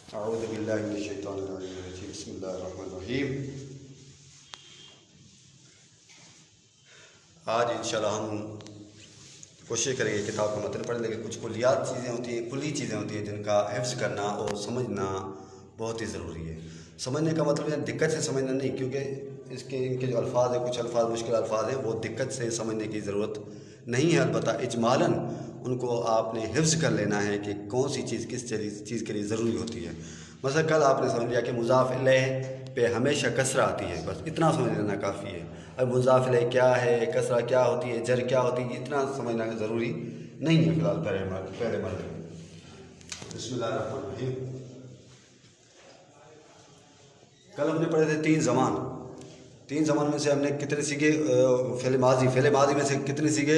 औज़ुबिल्लाहिमिनश्शैतानिर्रजीम बिस्मिल्लाहिर्रहमानिर्रहीम। आज इंशाल्लाह हम कोशिश करेंगे किताब का मतलब पढ़ने, लेकिन कुछ कुलियात चीज़ें होती हैं, कुली चीज़ें होती हैं जिनका हिफ्ज़ करना और समझना बहुत ही ज़रूरी है। समझने का मतलब है दिक्कत से समझना नहीं, क्योंकि इनके जो अल्फाज हैं, कुछ अल्फाज मुश्किल अल्फाज हैं, वो दिक्कत से समझने की ज़रूरत नहीं है। अलबत्ता इजमालन उनको आपने हिफ्ज़ कर लेना है कि कौन सी चीज़ किस चीज़ के लिए ज़रूरी होती है। मसलन कल आपने समझ लिया कि मुज़ाफ़ इलैह पे हमेशा कसरा आती है, बस इतना समझ लेना काफ़ी है। अब मुज़ाफ़ इलैह क्या है, कसरा क्या होती है, जर क्या होती है, इतना समझना ज़रूरी नहीं है फ़िलहाल पहले मरहले में। बिस्मिल्लाहिर्रहमानिर्रहीम। कल हमने पढ़े थे तीन ज़मान में से हमने कितने सीखे? फ़ेल माज़ी में से कितने सीखे?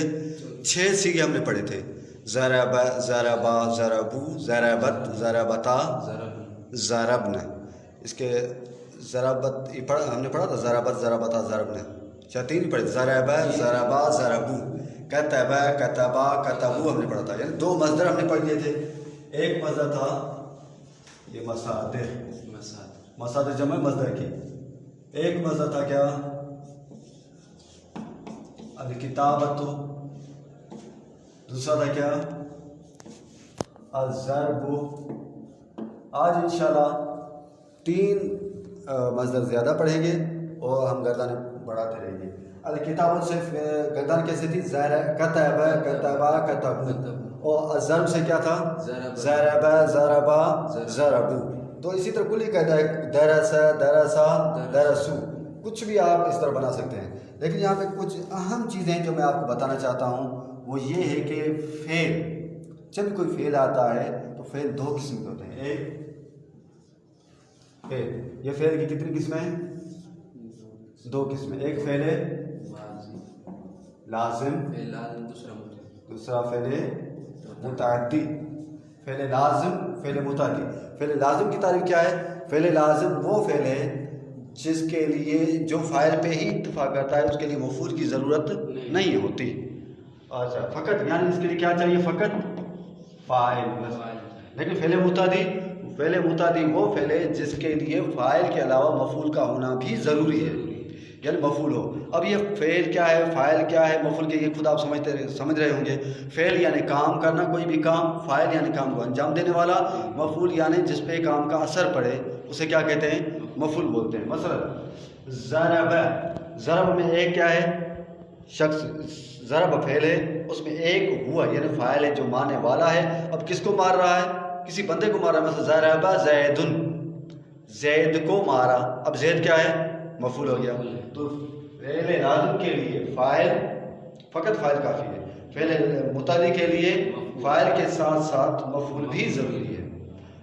6 सीखे हमने पढ़े थे। ज़रब, ज़रबा, ज़रबू, ज़रबत, ज़रबता, ज़रबन। इसके ज़रबत हमने पढ़ा था, ज़रबत, ज़रबता, ज़रबन। अच्छा, 3 पढ़े, ज़रब, ज़रबा, ज़रबू, कतब, कतबा, कतबू हमने पढ़ा था। यानी 2 मज़दर हमने पढ़ लिए थे। एक मज़दर था ये मसादिर जमा मज़दर की। एक मज़दर था क्या? अल किताबत। दूसरा था क्या? अज़रबु। आज इंशाल्लाह 3 मज़दर ज़्यादा पढ़ेंगे और हम गर्दान बढ़ाते रहेंगे। अल किताबत से गर्दान कैसे थी? कतब, कतबा, कतबू। और अज़रब से क्या था? ज़रब, ज़रबा, ज़रबू। तो इसी तरह कुल ही कहता है दरस, दरसा, दरसू। कुछ भी आप इस तरह बना सकते हैं, लेकिन यहाँ पे कुछ अहम चीज़ें जो मैं आपको बताना चाहता हूँ वो ये है कि फ़ेल, जब कोई फ़ेल आता है तो फ़ेल 2 किस्म के होते हैं। एक फ़ेल, ये फ़ेल की कितनी किस्में हैं? 2 किस्में। एक फ़ेल लाजिम, दूसरा फ़ेल मुतअद्दी। फ़ेल लाजिम, फ़ेल मुतअद्दी। फ़ेल लाजिम की तारीफ क्या है? फ़ेल लाजिम वो फ़ेल है जिसके लिए जो फ़ाइल पे ही इत्तिफ़ाक़ करता है, उसके लिए मफ़ूल की ज़रूरत नहीं होती। अच्छा, फ़कत यानी इसके लिए क्या चाहिए? फ़कत फ़ाइल। लेकिन फ़ेल मुतादी वो फ़ेल है जिसके लिए फ़ाइल के अलावा मफ़ूल का होना भी ज़रूरी है, यानी मफ़ूल हो। अब ये फ़ेल क्या है, फ़ाइल क्या है, मफ़ूल के ये खुद आप समझ रहे होंगे। फ़ेल यानी काम करना, कोई भी काम। फ़ाइल यानी काम को अंजाम देने वाला। मफ़ूल यानी जिस पे काम का असर पड़े उसे क्या कहते हैं? मफ़ूल बोलते हैं। मसलन ज़रब में एक क्या है? शख्स। ज़रब फ़ेल है, उसमें एक हुआ यानी फ़ाइल है जो मारने वाला है। अब किसको मार रहा है? किसी बंदे को मार रहा है। मतलब ज़रब ज़ैदुन, ज़ैद को मारा। अब ज़ैद क्या है? मफ़ूल हो गया। तो फ़ेल लाज़िम के लिए फ़ाइल, फ़कत फ़ाइल काफ़ी है। फ़ेल मुतादी के लिए फ़ाइल के साथ साथ मफ़ूल भी ज़रूरी है।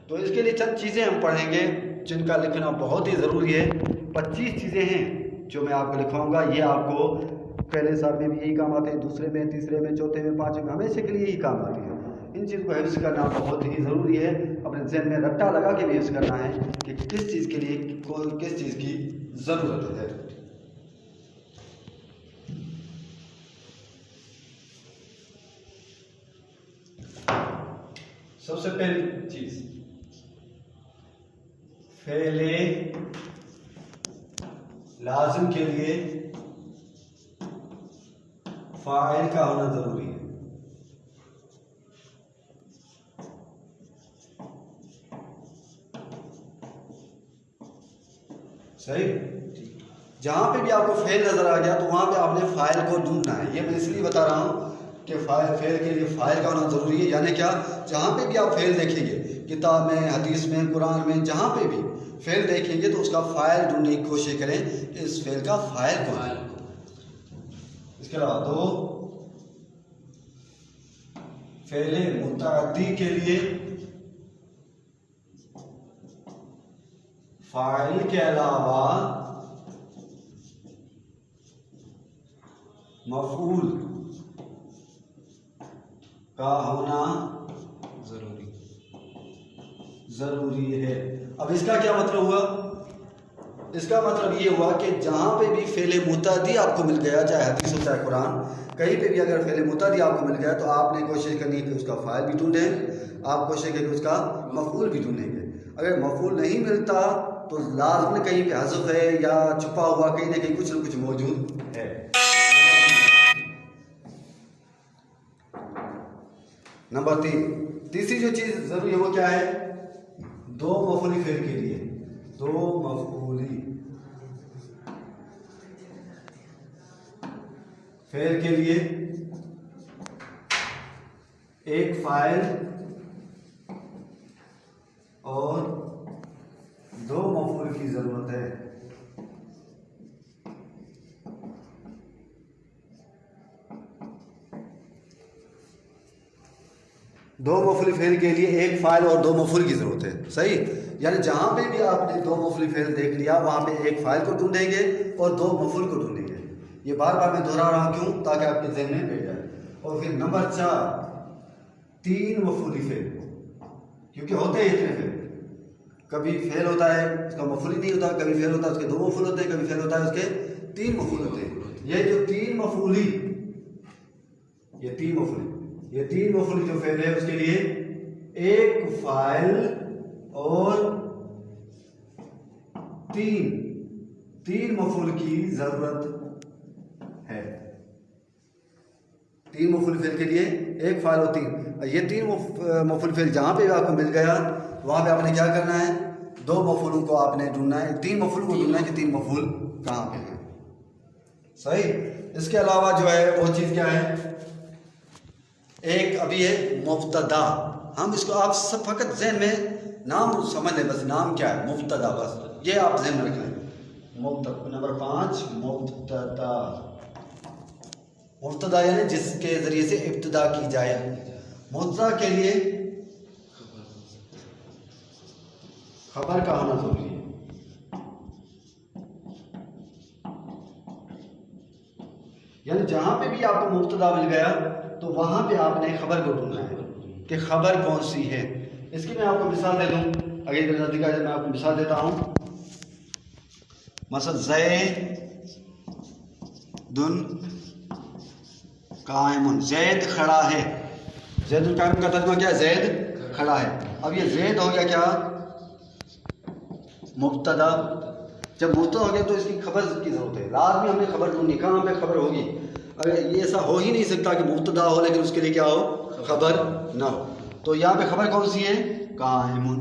तो इसके लिए चंद चीज़ें हम पढ़ेंगे जिनका लिखना बहुत ही ज़रूरी है। 25 चीज़ें हैं जो मैं आपको लिखवाऊँगा। ये आपको पहले साल में भी यही काम आते हैं, दूसरे में, तीसरे में, चौथे में, 5वें में, हमेशा के लिए यही काम आती है। इन चीज़ को हिफ्ज़ करना बहुत ही ज़रूरी है। अपने ज़हन में रट्टा लगा के भी हिफ्ज़ करना है कि किस चीज़ के लिए किस चीज़ की ज़रूरत है। सबसे पहली चीज़, फ़ेले लाज़िम के लिए फ़ाइल का होना ज़रूरी है। सही। जहाँ पे भी आपको फ़ेल नज़र आ गया तो वहाँ पे आपने फ़ाइल को ढूंढना है। ये मैं इसलिए बता रहा हूँ कि फ़ेल के लिए फ़ाइल का होना ज़रूरी है। यानी क्या? जहाँ पे भी आप फ़ेल देखेंगे, किताब में, हदीस में, कुरान में, जहाँ पे भी फ़ेल देखेंगे तो उसका फ़ाइल ढूंढने की कोशिश करें कि इस फ़ेल का फ़ाइल कौन है। इसके अलावा 2 फ़ेल मुतअद्दी के लिए फ़ाइल के अलावा मफ़ूल का होना ज़रूरी है। अब इसका क्या मतलब हुआ? इसका मतलब ये हुआ कि जहाँ पे भी फ़ेल मुतअद्दी आपको मिल गया, चाहे हदीस हो चाहे कुरान, कहीं पे भी अगर फ़ेल मुतअद्दी आपको मिल गया तो आपने कोशिश करनी है कि उसका फ़ाइल भी ढूंढें, आप कोशिश करें कि उसका मफ़ऊल भी ढूंढेंगे। अगर मफ़ऊल नहीं मिलता तो लाज़िम कहीं पे हज़फ है या छुपा हुआ कहीं ना कहीं कुछ न कुछ मौजूद है। नंबर 3, तीसरी जो चीज़ ज़रूरी है वो क्या है? दो मफ़ऊली फ़ेल के लिए, दो मफ़ऊली फ़ेल के लिए एक फ़ाइल और दो मफ़ऊल की ज़रूरत है। दो मफ़ऊल फ़ेल के लिए एक फ़ाइल और दो मफ़ऊल की ज़रूरत है। सही, यानी जहाँ पे भी आपने दो मफ़ऊल फ़ेल देख लिया वहाँ पे एक फ़ाइल को ढूंढेंगे और दो मफ़ऊल को ढूंढेंगे। ये बार बार मैं दोहरा रहा हूँ, क्यों? ताकि आपके ज़हन में बैठ जाए। और फिर नंबर 4, तीन मफ़ऊली फ़ेल, क्योंकि होते हैं इतने फ़ेल। कभी फ़ेल होता है उसका मफ़ऊल ही नहीं होता, कभी फ़ेल होता है उसके दो मफ़ऊल होते हैं, कभी फ़ेल होता है उसके तीन मफ़ऊल होते हैं। ये जो तीन मफ़ऊली जो फ़ेल है उसके लिए एक फ़ाइल और तीन मफ़ऊल की ज़रूरत है। तीन मफ़ऊल फ़ेल के लिए एक फ़ाइल और तीन। ये तीन मफ़ऊल फ़ेल जहाँ पे भी आपको मिल गया वहाँ पे आपने क्या करना है? दो मफ़ऊलों को आपने ढूंढना है, तीन मफ़ऊलों को ढूंढना है कि तीन मफ़ऊल कहाँ पे हैं। सही। इसके अलावा जो है वो चीज़ क्या है? एक अभी है मुब्तदा। हम इसको आप सब फ़कत ज़हन में नाम समझ लें, बस नाम क्या है? मुब्तदा, बस ये आप ज़हन में रख लें। नंबर 5, मुब्तदा। मुब्तदा यानी जिसके ज़रिए से इब्तिदा की जाए। मुब्तदा के लिए खबर का होना ज़रूरी है। यानी जहाँ पे भी आपको मुब्तदा मिल गया तो वहाँ पे आपने खबर को ढूंढना है कि खबर कौन सी है। इसकी मैं आपको मिसाल दे दूँ, अगर इधर नज़दीक आ जाए मैं आपको मिसाल देता हूँ। मसलन ज़ैदुन कायमुन, ज़ैद खड़ा है। ज़ैदुन कायमुन का तर्जुमा क्या है? ज़ैद खड़ा है। अब ये ज़ैद हो गया क्या? मुब्तदा। जब मुब्तदा हो गया तो इसकी खबर की ज़रूरत है, लाज़मी हमें खबर ढूंढनी। कहाँ पे खबर होगी? अगर ये ऐसा हो ही नहीं सकता कि मुब्तदा हो लेकिन उसके लिए क्या हो? खबर ना हो। तो यहाँ पे खबर कौन सी है? कायमुन,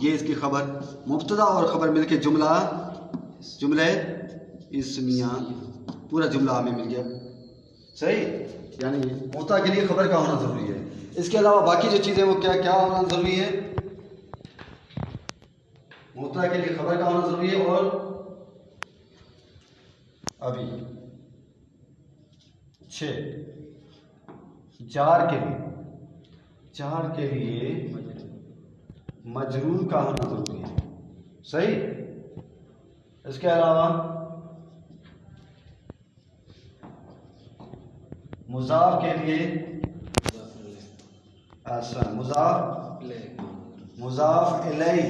ये इसकी खबर। मुब्तदा और खबर मिलके जुमले इस्मिया, पूरा जुमला हमें मिल गया। सही, यानी मुब्तदा के लिए खबर का होना ज़रूरी है। इसके अलावा बाकी जो चीज़ें वो क्या क्या होना ज़रूरी है? मुब्तदा के लिए खबर का होना ज़रूरी है। और अभी 6, जार के लिए मजरूर का होना ज़रूरी है। सही। इसके अलावा मुज़ाफ के लिए मुज़ाफ इलैहि,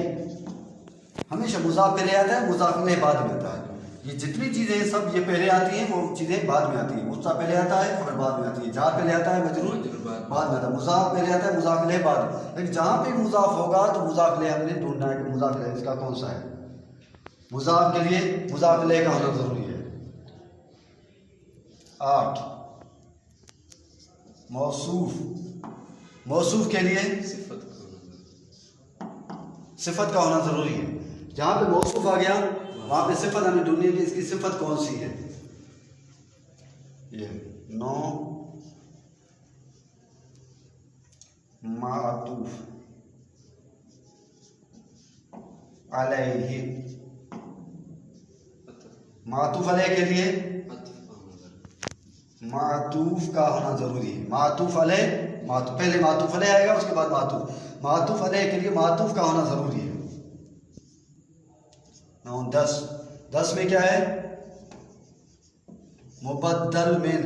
हमेशा मुज़ाफ पहले आता है, मुज़ाफ इलैहि बाद में आता है। ये जितनी चीज़ें हैं सब ये पहले आती हैं, वो चीज़ें बाद में आती हैं। मुब्तदा पहले आता है, खबर बाद में आती है। जार पहले आता है, मजरूर बाद में आता है। मुज़ाफ पहले आता है, मुज़ाफ इलैहि बाद में। लेकिन जहाँ पे मुज़ाफ होगा तो मुज़ाफ इलैहि हमने ढूंढना है कि मुज़ाफ इलैहि इसका कौन सा है। मुज़ाफ के लिए मुज़ाफ इलैहि का होना ज़रूरी है। 8, मौसूफ के लिए सिफत का होना ज़रूरी है। जहाँ पे मौसूफ आ गया वहाँ पे सिफत हमें ढूंढनी है कि इसकी सिफत कौन सी है। ये 9, मातूफ अलैहि, मातूफ अलैहि के लिए मातूफ का होना ज़रूरी है। मातूफ अलैहि, पहले मातूफ अलैहि आएगा उसके बाद मातूफ अलैहि के लिए मातूफ का होना ज़रूरी है। 9, 10 में क्या है? मुबद्दल मिन।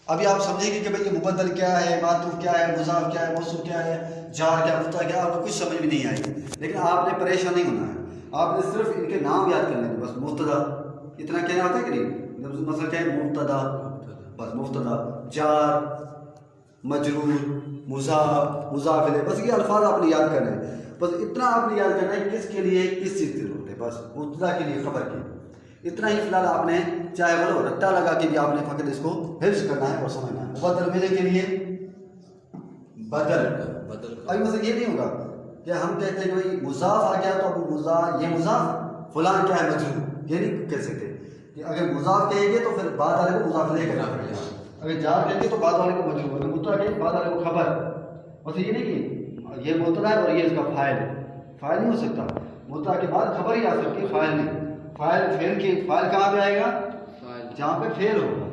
अभी आप समझेंगे कि भाई ये मुबद्दल क्या है, मातूफ क्या है, मुज़ाफ क्या है, मौसूफ क्या है, जार क्या, मुब्तदा क्या, आपको कुछ समझ में नहीं आएगी। लेकिन आपने परेशान नहीं होना है, आपने सिर्फ इनके नाम याद करने हैं बस। मुब्तदा इतना कहना आता है कि नहीं? मसला क्या है, मुब्तदा, बस मुब्तदा, जार, मजरूर, मुज़ाफ, मुज़ाफ इलैह, बस ये अल्फाज आपने याद करना है। बस इतना आपने याद करना है किसके लिए किस चीज़ की जरूरत है, बस मुब्तदा के लिए, खबर की, इतना ही फिलहाल आपने, चाहे बोलो रट्टा लगा के भी आपने फ़कत इसको हिफ्ज़ करना है और समझना है। मुबद्दल मिले के लिए बदल, अभी मतलब ये नहीं होगा कि हम कहते हैं कि भाई मुज़ाफ आ गया तो अब ये मुज़ाफ फलान क्या है मजरूर, ये नहीं कह सकते कि अगर मुज़ाफ कहेंगे तो फिर बाद वाले को मुज़ाफ इलैह करना पड़ेगा, अगर जार कहेंगे तो बाद वाले को मजरूर, अगर मुब्तदा कहेंगे बाद वाले को खबर। मतलब ये नहीं कि ये मुब्तदा है और ये इसका फ़ाइल है, फ़ाइल नहीं हो सकता, मुब्तदा के बाद खबर ही आ सकती है, फ़ाइल नहीं। फ़ाइल फेल की फ़ाइल कहाँ पे आएगा, जहाँ पे फेल होगा,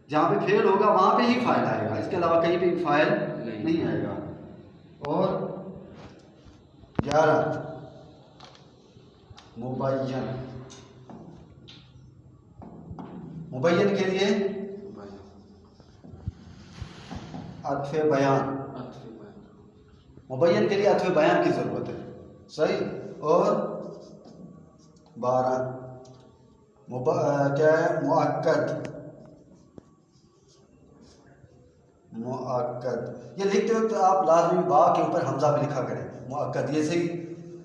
जहाँ पे फेल होगा वहाँ पे ही फ़ाइल आएगा, इसके अलावा कहीं पे फ़ाइल नहीं आएगा। और 11 मुबय्यन, मुबय्यन के लिए अत्फ़े बयान, मुबय्यन के लिए अत्फ़े बयान की ज़रूरत है, सही। और 12 क्या है, मुअक्कद, मुअक्कद ये लिखते वक्त आप लाजमी बा के ऊपर हमजा भी लिखा करें, मुअक्कद, ये सही,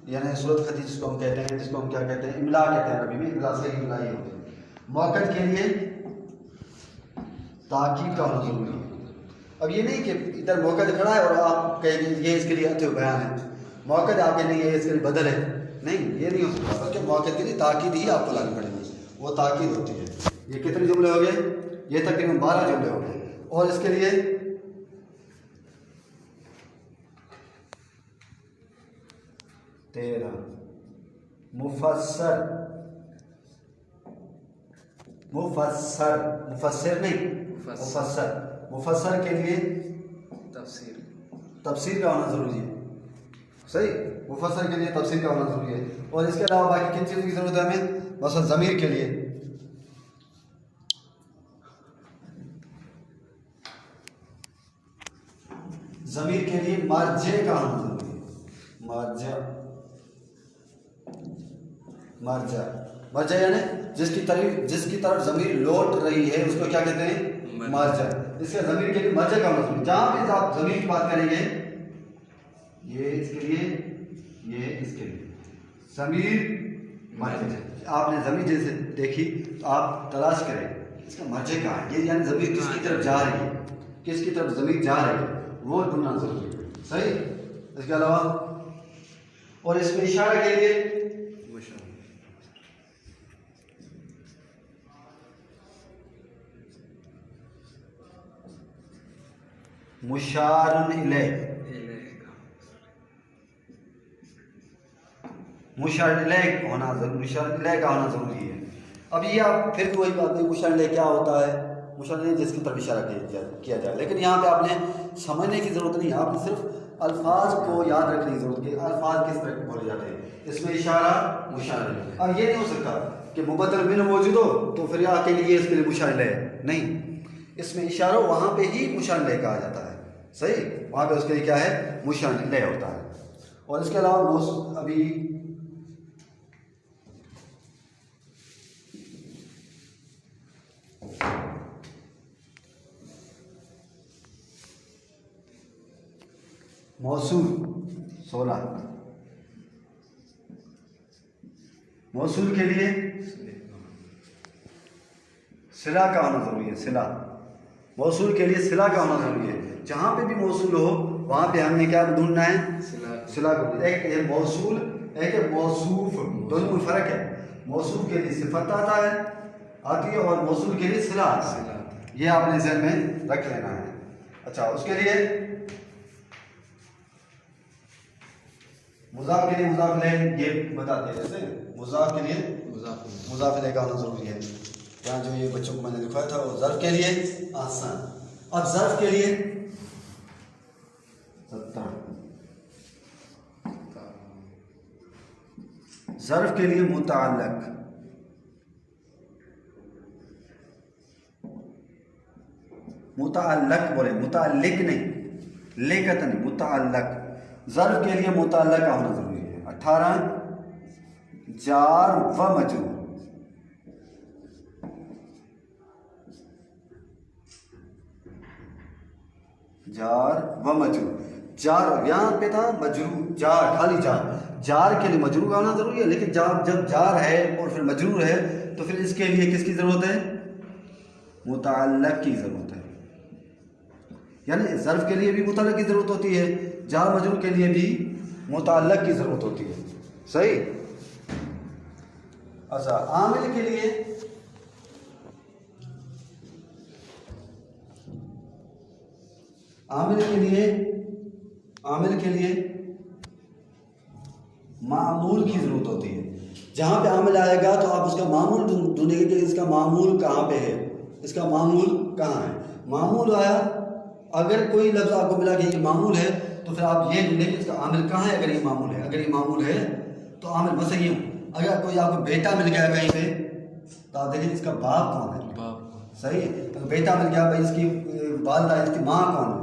यानी सूरत खती जिसको हम कहते हैं, जिसको हम क्या कहते हैं, इमला कहते हैं अरबी में, इमला सही इमला ही होती है। मुअक्कद के लिए ताकीद का होना जरूरी है। अब ये नहीं कि इधर मुअक्कद खड़ा है और आप कहेंगे ये इसके लिए अत्व बयान है, मुअक्कद आपके नहीं है इसके लिए बदल है, नहीं, ये नहीं हो सकता, बल्कि मुअक्कद के लिए ताकीद ही आपको लानी पड़ेगी, वो ताकीद होती है। ये कितने जुमले हो गए, ये तकरीबन 12 जुमले हो गए। और इसके लिए 13 मुफस्सर, मुफस्सर, मुफस्सिर नहीं, मुफस्सर, मुफस्सर के लिए तफसीर, तफसीर का होना ज़रूरी है, सही, मुफस्सर के लिए तफसीर का होना ज़रूरी है। और इसके अलावा बाकी किन चीज़ों की ज़रूरत है हमें, मसलन ज़मीर के लिए, ज़मीर के लिए मर्जे का होना ज़रूरी है, मर्जा, मर्जा, मर्जा यानी जिसकी तरफ ज़मीर लौट रही है उसको क्या कहते हैं, मर्जा। इसके ज़मीर के लिए मर्जा का होना ज़रूरी, जहाँ भी आप ज़मीर की बात करेंगे, ये इसके लिए, ये इसके लिए, ज़मीर मर्जा, आपने ज़मीर जैसे देखी तो आप तलाश करें इसका मर्जे कहाँ है, ये यानी ज़मीर किसकी तरफ जा रही है, किसकी तरफ ज़मीर जा रही है, वो ढूंढना जरूरी है, सही। इसके अलावा और इसमें इशारा के लिए मुशारुन इलैह, मुशारुन इलैह होना जरूरी, मुशारुन इलैह का होना जरूरी है। अब ये आप फिर भी वही बात नहीं, मुशारुन इलैह क्या होता है, मुशारुन इलैह जिसकी तरफ इशारा किया जाए, लेकिन यहाँ पे आपने समझने की ज़रूरत नहीं है, आपने सिर्फ अल्फाज को याद रखने की ज़रूरत है, अल्फाज किस तरह बोले जाते हैं, इसमें इशारा मुशारुन इलैह। अब ये नहीं हो सकता कि मुबद्दल मिन मौजूद हो तो फिर आपके लिए इसके लिए मुशारुन इलैह नहीं, इसमें इशारा वहाँ पे ही मुशारुन इलैह कहा जाता है, सही, वहाँ पे उसके लिए क्या है, मुशारुन इलैह होता है। और इसके अलावा अभी मौसूल 16, मौसूल के लिए सिला का होना जरूरी है, सिला, मौसूल के लिए सिला का होना जरूरी है। जहाँ पे भी मौसूल हो वहाँ पे हमने क्या ढूंढना है, सिला को। एक है मौसूल, एक है मौसूफ, दोनों में फ़र्क है। मौसूफ के लिए सिफत आती है और मौसूल के लिए सिला आता है, ये आपने ज़हन में रख लेना है। अच्छा, उसके लिए मुज़ाफ के लिए मुज़ाफ इलैह ये बताते हैं, जैसे मुज़ाफ के लिए मुज़ाफ इलैह का होना ज़रूरी है। यहाँ जो ये बच्चों को मैंने दिखाया था वो ज़र्फ़ के लिए आसान। अब ज़र्फ़ के लिए 70, ज़र्फ़ के लिए मुतअल्लिक़, मुतअल्लिक़ बोले, मुतअल्लिक़ नहीं, लेकत नहीं, मुतअल्लिक़। ज़र्फ़ के लिए मुतअल्लिक़ का होना ज़रूरी है। 18 जार व मजरूर, जार व मजरूर। जार यहाँ पे था मजरूर, जार खाली जार, जार के लिए मजरूर आना जरूरी है, लेकिन जब जार है और फिर मजरूर है तो फिर इसके लिए किसकी ज़रूरत है? मुतअल्लिक़ की ज़रूरत है। यानी ज़र्फ़ के लिए भी मुतअल्लिक़ की ज़रूरत होती है, जार मजरूर के लिए भी मुतअल्लिक़ की ज़रूरत होती है। सही। अच्छा, आमिल के लिए मामूल की ज़रूरत होती है। जहाँ पे आमिल आएगा तो आप उसका मामूल ढूंढेंगे कि इसका मामूल कहाँ पे है, इसका मामूल कहाँ है। मामूल आया, अगर कोई लफ्ज़ आपको मिला कि ये मामूल है तो फिर आप ये ढूंढेंगे इसका आमिल कहाँ है। अगर ये मामूल है, अगर ये मामूल है तो आमिल बस ये। अगर कोई आपको बेटा मिल गया कहीं पे तो आप देखिए इसका बाप कौन है, बाप। सही है। तो बेटा मिल गया भाई, इसकी वालिदा, इसकी माँ कौन है।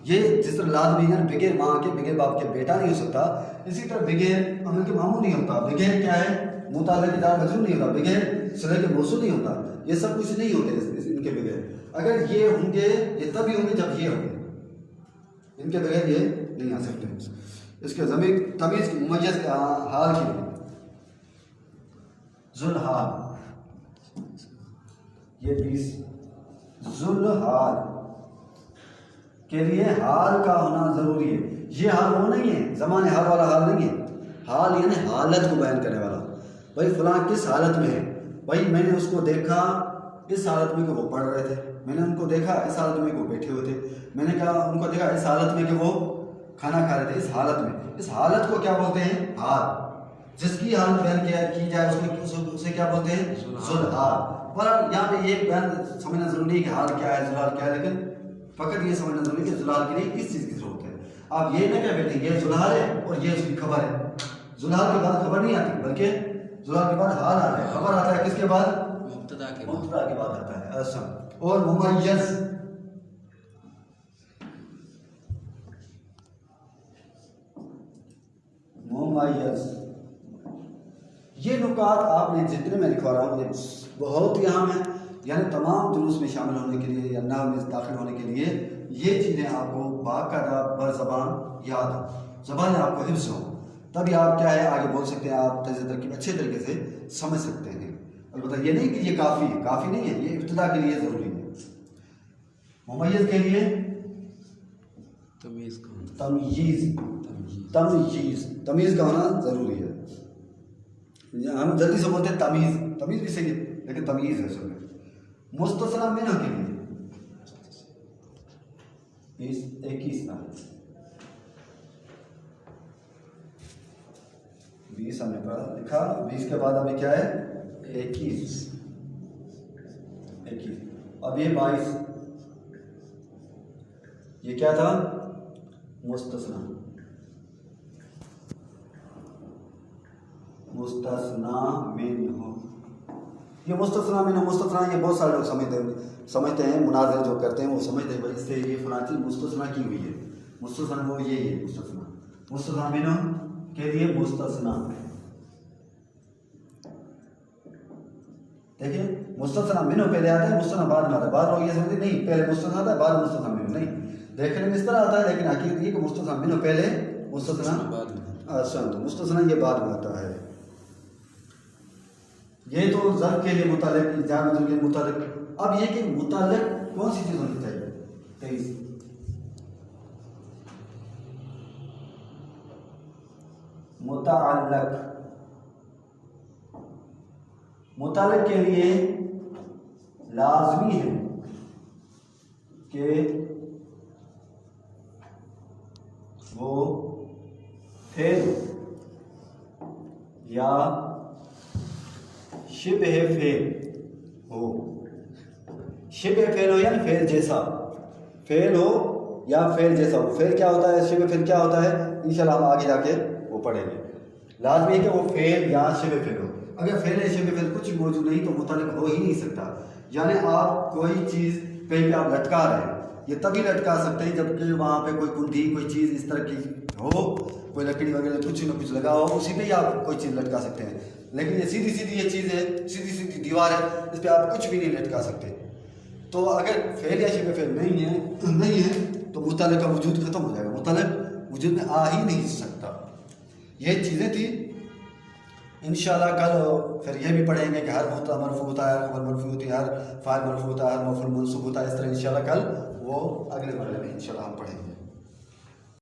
ये जिस तरह लाजमी है बगैर माँ के बगैर बाप के बेटा नहीं हो सकता, इसी तरह बगैर अमल के मामूल नहीं होता, बगैर क्या है मुताल्लिक़ जार मजरूर नहीं होता, बगैर सिले के मौसूल नहीं होता। ये सब कुछ नहीं होते इनके बगैर। अगर ये होंगे ये तभी होंगे जब ये होंगे, इनके बगैर ये नहीं आ सकते। इसके ज़मीर तमीज़ की मुमय्यज़ हाल की ज़ुल्हाल, ये 20 ज़ुल्हाल के लिए हाल का होना ज़रूरी है। ये हाल वो नहीं है ज़माने हाल वाला हाल नहीं है। हाल यानी हालत को बयान करने वाला। भाई फलां किस हालत में है, भाई मैंने उसको देखा इस हालत में कि वो पढ़ रहे थे, मैंने उनको देखा इस हालत में कि वो बैठे हुए थे, मैंने कहा उनको देखा इस हालत में कि वो खाना खा रहे थे, इस हालत में। इस हालत को क्या बोलते हैं? हाल। जिसकी हालत बयान की जाए उसको उसे क्या बोलते हैं? ज़ुल्हाल। पर यहाँ पे ये बयान समझना ज़रूरी है कि हाल क्या है, ज़ुल्हाल क्या है, लेकिन फ़कत ये समझना ज़रूरी है कि ज़ुल्हाल के लिए किस चीज़ की ज़रूरत है। आप ये ना क्या बैठे ये ज़ुल्हाल है और ये उसकी खबर है। ज़ुल्हाल के बाद खबर नहीं आती, बल्कि ज़ुल्हाल के बाद हाल आता है। खबर आता है किसके बाद? मुब्तदा के बाद आता है। अच्छा, और मुमय्यज़, ये नुकात आपने जितने मैं लिखवा रहा हूँ ये बहुत यहाँ में, यानी तमाम दुरूस में शामिल होने के लिए या नाम में दाखिल होने के लिए ये चीज़ें आपको बाकायदा बर ज़बान याद हो, ज़बान आपको हिफ्ज़ हो, तभी आप क्या है आगे बोल सकते हैं, आप तज़ तरकीब अच्छे तरीके से समझ सकते हैं। अलबत्ता ये नहीं कि ये काफ़ी है, काफ़ी नहीं है, ये इब्तिदा के लिए ज़रूरी है। मुमय्यज़ के लिए तमीज़ का होना ज़रूरी है। हम जल्दी से बोलते हैं तमीज़, तमीज़ भी सही है लेकिन तमीज़ है सुन। मुस्तस्ना मिन्हु के लिए 21 ना 20 हमने पढ़ा लिखा, 20 के बाद अभी क्या है 21। अब ये 22, ये क्या था? मुस्तस्ना मिन्हु। ये मुस्तस्ना मिन्हु, मुस्तस्ना ये बहुत सारे लोग समझते हैं मुनाज़र जो करते हैं वो समझते हैं भाई इससे ये फलां चीज़ मुस्तस्ना की हुई है। मुस्तस्ना वो ये है मुस्तस्ना मिन्हु के लिए मुस्तस्ना। देखिए मुस्तस्ना मिन्हु पहले आता है, मुस्तस्ना बाद में आता है। बाद लोग ये समझते नहीं पहले मुस्तस्ना आता है बाद मुस्तस्ना मिन्हु, नहीं, देखने में इस तरह आता है लेकिन हकीकत ये कि मुस्तस्ना मिन्हु पहले मुस्तस्ना बाद में। अच्छा, तो मुस्तस्ना ये बाद में आता है। ये तो ज़र्फ़ के लिए मुताल्लिक़, जार मजरूर के लिए मुताल्लिक़। अब ये कि मुताल्लिक़ कौन सी चीज़ होनी चाहिए? 23 मुताल्लिक़ के लिए लाज़मी है कि वो फेल या शिबह फेल हो। शिबह फेल हो यानी फेल जैसा, फेल हो या फेल जैसा हो। फेल क्या होता है, शिबह फेल क्या होता है, इंशाल्लाह हम आगे जाके वो पढ़ेंगे। लाजमी है कि वो फेल या शिबह फेल हो। अगर फेल या शिबह फेल कुछ मौजूद नहीं तो मुताल्लिक़ हो ही नहीं सकता। यानी आप कोई चीज़ कहीं पे आप लटका रहे हैं, ये तभी लटका सकते हैं जबकि वहाँ पे कोई कुंडी कोई चीज़ इस तरह की हो, कोई लकड़ी वगैरह कुछ न कुछ लगा हो, उसी पे ही आप कोई चीज़ लटका सकते हैं। लेकिन ये सीधी सीधी ये चीज़ है, सीधी सीधी दीवार है, इस पर आप कुछ भी नहीं लटका सकते। तो अगर फेल या शिबह फेल नहीं है तो मुतल का वजूद ख़त्म हो जाएगा, मुतल वजूद में आ ही नहीं सकता। ये चीज़ें थी। इंशाल्लाह कल फिर ये भी पढ़ेंगे कि हर मुबतदा मरफू होता है, हर खबर मरफू होती है, हर फ़ाइल मरफू होता है, हर मफ़ूल मंसूब होता है। इस तरह इंशाल्लाह कल वो अगले मरहले में इंशाल्लाह हम पढ़ेंगे।